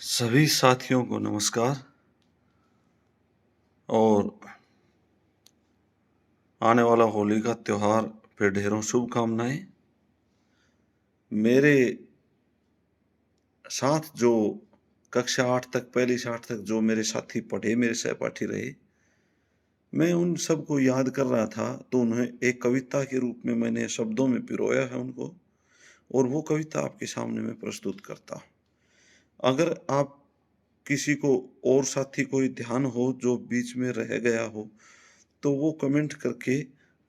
सभी साथियों को नमस्कार और आने वाला होली का त्योहार पे ढेरों शुभकामनाएं। मेरे साथ जो कक्षा 8 तक पहली से 8 तक जो मेरे साथी पढ़े, मेरे सहपाठी रहे, मैं उन सबको याद कर रहा था तो उन्हें एक कविता के रूप में मैंने शब्दों में पिरोया है उनको और वो कविता आपके सामने मैं प्रस्तुत करता हूँ। अगर आप किसी को और साथी कोई ध्यान हो जो बीच में रह गया हो तो वो कमेंट करके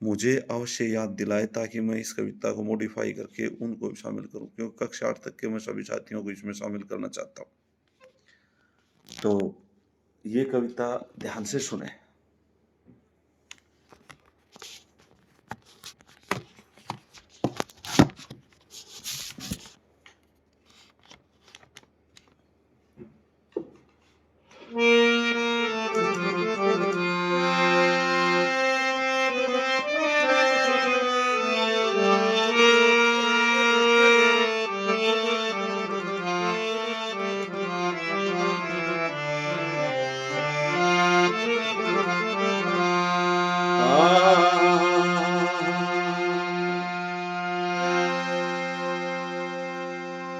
मुझे अवश्य याद दिलाए ताकि मैं इस कविता को मॉडिफाई करके उनको भी शामिल करूं क्योंकि कक्षा 8 तक के मैं सभी साथियों को इसमें शामिल करना चाहता हूं। तो ये कविता ध्यान से सुने।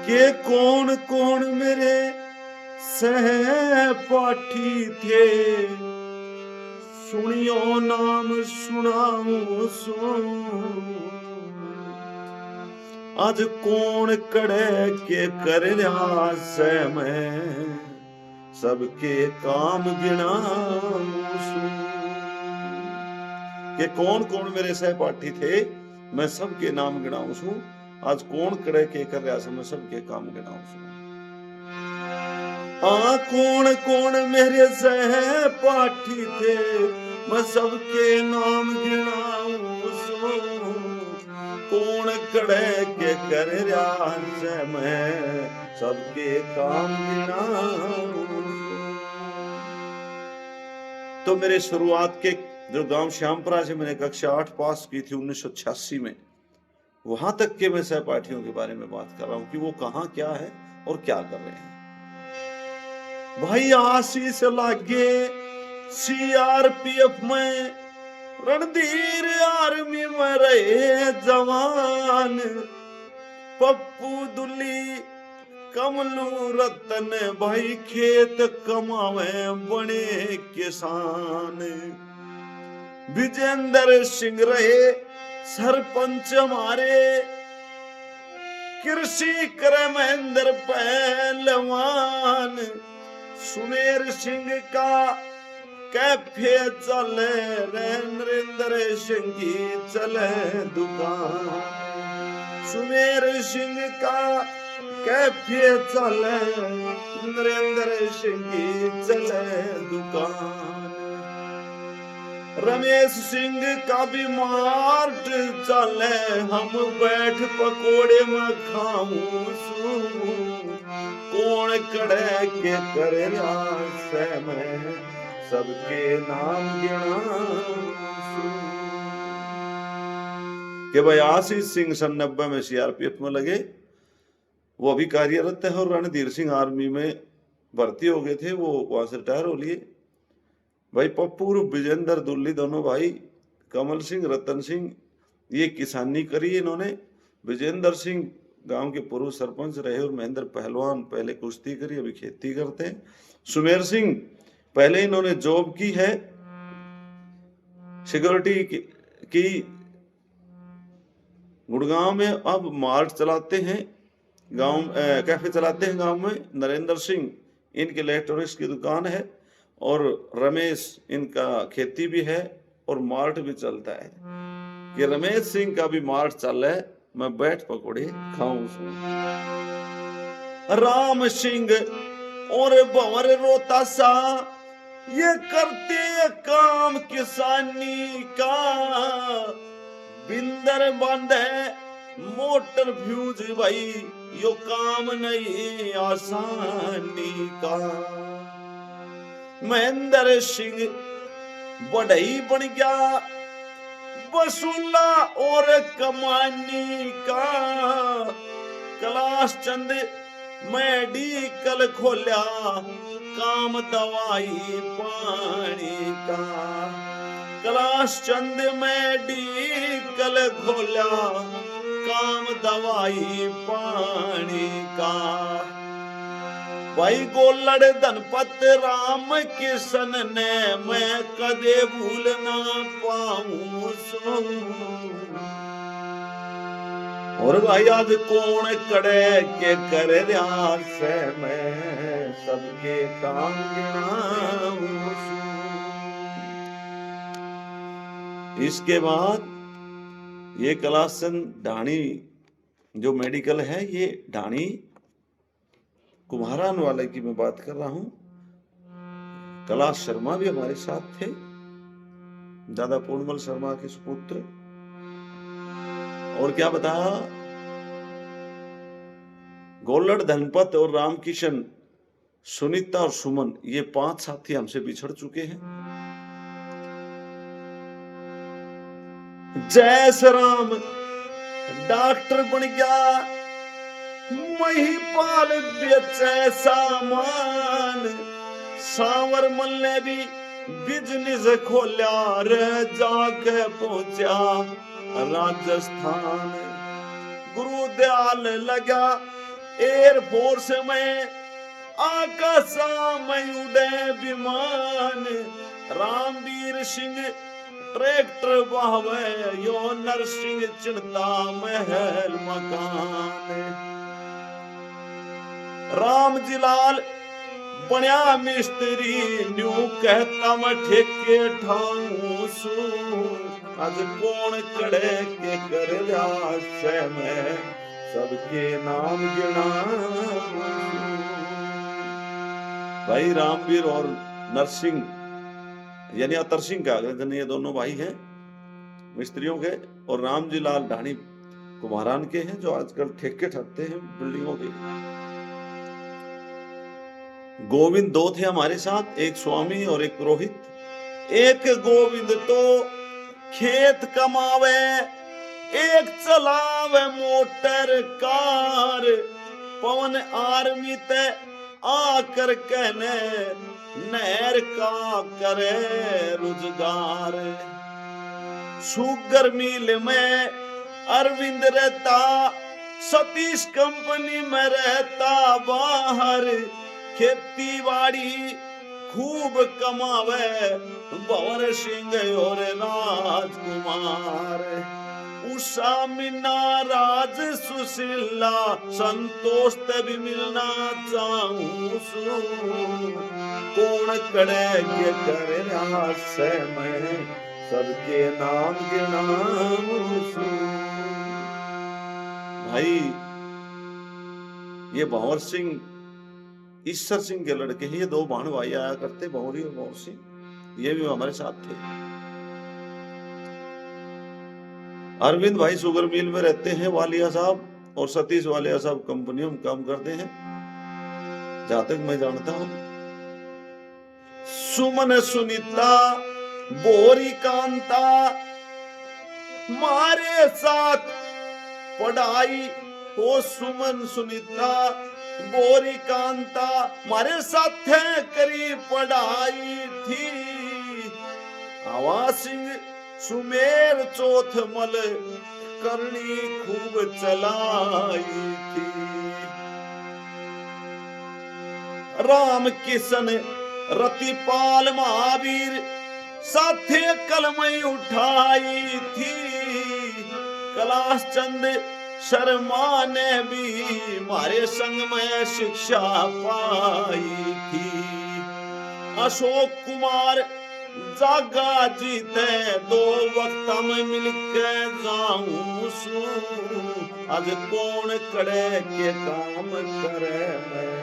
के कौन कौन मेरे सहपाठी थे, सुनियो नाम सुनाऊं सुन। आज कौन कड़े के कर से मैं सबके काम गिनाऊं सुन। के कौन कौन मेरे सहपाठी थे, मैं सबके नाम गिनाऊं सुन। आज कौन कड़े के कर रहा से मैं सबके काम गिनाऊं सुन। कौन कौन मेरे सहपाठी थे, मैं सबके नाम गिनाऊं सुन। कौन कड़े के कर रहा से मैं सबके काम गिनाऊं। तो मेरे शुरुआत के जो गांव श्यामपुरा से मैंने कक्षा 8 पास की थी 1986 में, वहां तक के मैं सहपाठियों के बारे में बात कर रहा हूं कि वो कहां क्या है और क्या कर रहे हैं। भाई आशीष लागे सीआरपीएफ में, रणधीर आर्मी में रहे जवान। पप्पू दुल्ली कमलू रतन भाई खेत कमावे बड़े किसान। विजेंद्र सिंह रहे सरपंच हमारे, कृषि करे महेंद्र पहलवान। सुमेर सिंह का कैफे चले रे, नरेंद्र सिंह की चले दुकान। सुमेर सिंह का कैफे चले, नरेंद्र सिंह की चले दुकान। रमेश सिंह का भी मार्ट चले, हम बैठ पकोड़े में खाऊं सू। कौन कड़े के करे से मैं सबके नाम गिनाऊं सू। कि भाई आशीष सिंह सन 90 में सीआरपीएफ में लगे, वो अभी कार्यरत है और रणधीर सिंह आर्मी में भर्ती हो गए थे, वो वहां से रिटायर हो लिए। भाई पप्पू विजेंद्र दुल्ली दोनों भाई, कमल सिंह रतन सिंह ये किसानी करी इन्होंने। विजेंद्र सिंह गांव के पूर्व सरपंच रहे और महेंद्र पहलवान पहले कुश्ती करी, अभी खेती करते हैं। सुमेर सिंह पहले इन्होंने जॉब की है सिक्योरिटी की गुड़गांव में, अब मार्ट चलाते हैं गांव, कैफे चलाते हैं गांव में। नरेंद्र सिंह इनके इलेक्ट्रॉनिक्स की दुकान है और रमेश इनका खेती भी है और मार्ट भी चलता है। कि रमेश सिंह का भी मार्ट चल है, मैं बैठ पकौड़े खाऊं सू। राम सिंह और भंवर रोता सा ये करते काम किसानी का। बिंदर बांधे मोटर फ्यूज भाई यो काम नहीं आसानी का। महेंद्र सिंह बढ़ई बन गया वसूला और कमानी का। कैलाश चंद मेडिकल खोल्या काम दवाई पानी का। कैलाश चंद मेडिकल खोल्या काम दवाई पानी का। भाई गोलड़ धनपत राम किशन ने मैं कदे भूल ना पाऊं सो। और भाई आज कौन कड़े के कर रहा से मैं सबके काम गिनाऊं सो। इसके बाद ये कैलाश चंद ढाणी जो मेडिकल है, ये ढाणी कुम्हारान वाले की मैं बात कर रहा हूं। कैलाश शर्मा भी हमारे साथ थे, दादा पूर्णमल शर्मा के सुपुत्र। और क्या बताया, गोलड़ धनपत और रामकिशन, सुनीता और सुमन, ये 5 साथी हमसे बिछड़ चुके हैं। जय राम डॉक्टर बन गया, महिपाल बेचे सामान। सावर मल ने भी बिजनेस खोल्या रे, जाके पहुंचा राजस्थान। गुरुदयाल लगा एयरफोर्स में, आकाशा में उड़े विमान। रामवीर सिंह ट्रैक्टर बहावे, यो नरसिंह चिंता महल मकान। राम जी लाल बनिया मिस्त्री, न्यू कहता मैं ठेके ठाऊं सू। आज कौन कड़े के कर से मैं सबके नाम गिनाऊं। भाई रामवीर और नरसिंह यानी अतर सिंह का ये दोनों भाई हैं मिस्त्रियों के, और रामजी लाल ढाणी कुम्हारान के हैं, जो आजकल ठेके ठगते हैं बिल्डिंगों के। गोविंद 2 थे हमारे साथ, एक स्वामी और एक पुरोहित। एक गोविंद तो खेत कमावे, एक चलावे मोटर कार। पवन आर्मी ते आकर कहने, नहर का करे रोजगार। शुगर मिल में अरविंद रहता, सतीश कंपनी में रहता बाहर। खेती बाड़ी खूब कमावे, भंवर सिंह और राजकुमार। उषा मीना राज सुशीला, संतोष तभी मिलना चाहूं सू। कौन कड़े के कर से मैं सबके नाम गिनाऊं सू। भाई ये भंवर सिंह ईश्वर सिंह के लड़के हैं, ये 2 भाण भाई आया करते, भंवरी और भंवर सिंह, ये भी हमारे साथ थे। अरविंद भाई शुगर मिल में रहते हैं, वालिया साहब, और सतीश वालिया साहब कंपनियों में काम करते हैं, जहां तक मैं जानता हूं। सुमन सुनीता बोरी कांता, मारे साथ पढ़ाई हो। सुमन सुनीता बोरी कांता, मारे साथ करी पढ़ाई थी। आवा सिंह सुमेर चौथ मल, करनी खूब चलाई थी। राम किशन रतिपाल महावीर, साथे कलम उठाई थी। कैलाश चंद शर्मा ने भी मारे संग में शिक्षा पाई थी। अशोक कुमार जागा जीते, 2 वक्त में मिलके जाऊं सू। आज कौन कड़े के काम करे, मैं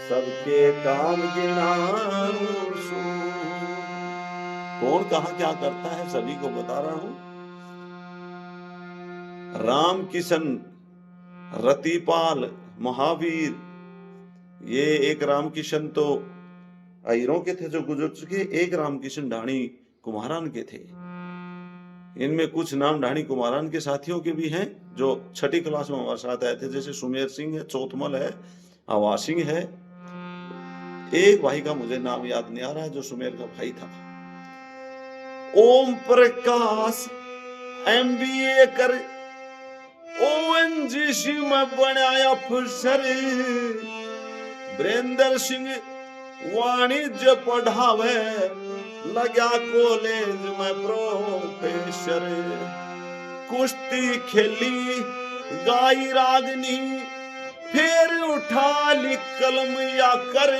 सबके काम गिनाऊं सू। कौन कहाँ क्या करता है सभी को बता रहा हूं। राम किशन, रतिपाल, महावीर, ये एक राम किशन तो अहिरों के थे जो गुजर चुके, एक राम किशन ढाणी कुम्हारान के थे। इनमें कुछ नाम ढाणी कुम्हारान के साथियों के भी हैं जो 6ठी क्लास में हमारे साथ आए थे, जैसे सुमेर सिंह है, चौथमल है, आवासिंग है। एक भाई का मुझे नाम याद नहीं आ रहा, जो सुमेर का भाई था। ओम प्रकाश एमबीए कर ओएनजीसी में बनाया अफसर। वीरेंद्र सिंह वाणिज्य पढ़ावे, लगा कॉलेज में प्रोफेसर। कुश्ती खेली, गाई रागनी, फिर उठा ली कलम या कर।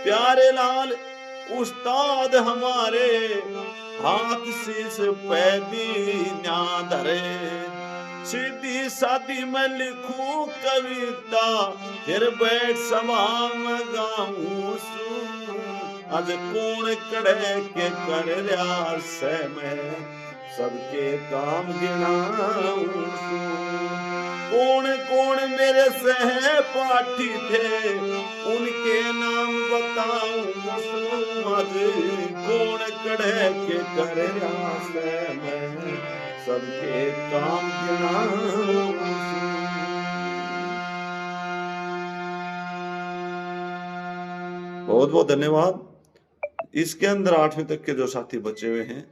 प्यारे लाल उस्ताद हमारे, हाथ शीश पैदी न्या धरे। सीधी सादी में लिखूं कविता, फिर बैठ सभा में गाऊं सू। आज कौन कड़े के कर रहा से मैं, सबके काम गिनाऊं सू। कौन कौन मेरे सहपाठी थे, उनके नाम बताऊं सू। आज कौन कड़े के कर रहा से मैं, सबके काम गिनाऊं सू। बहुत बहुत धन्यवाद। इसके अंदर 8वीं तक के जो साथी बचे हुए हैं,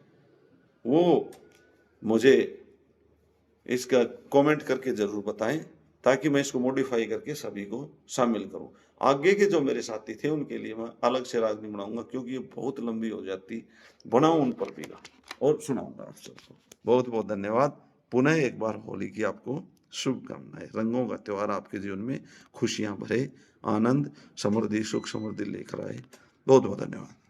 वो मुझे इसका कमेंट करके जरूर बताएं, ताकि मैं इसको मॉडिफाई करके सभी को शामिल करूं। आगे के जो मेरे साथी थे उनके लिए मैं अलग से राग नहीं बनाऊंगा, क्योंकि ये बहुत लंबी हो जाती। बनाऊं उन पर भी और सुनाऊंगा आप सबको। बहुत बहुत धन्यवाद। पुनः एक बार होली की आपको शुभकामनाएं। रंगों का त्योहार आपके जीवन में खुशियां भरे, आनंद, समृद्धि, सुख समृद्धि लेकर आए। बहुत बहुत धन्यवाद।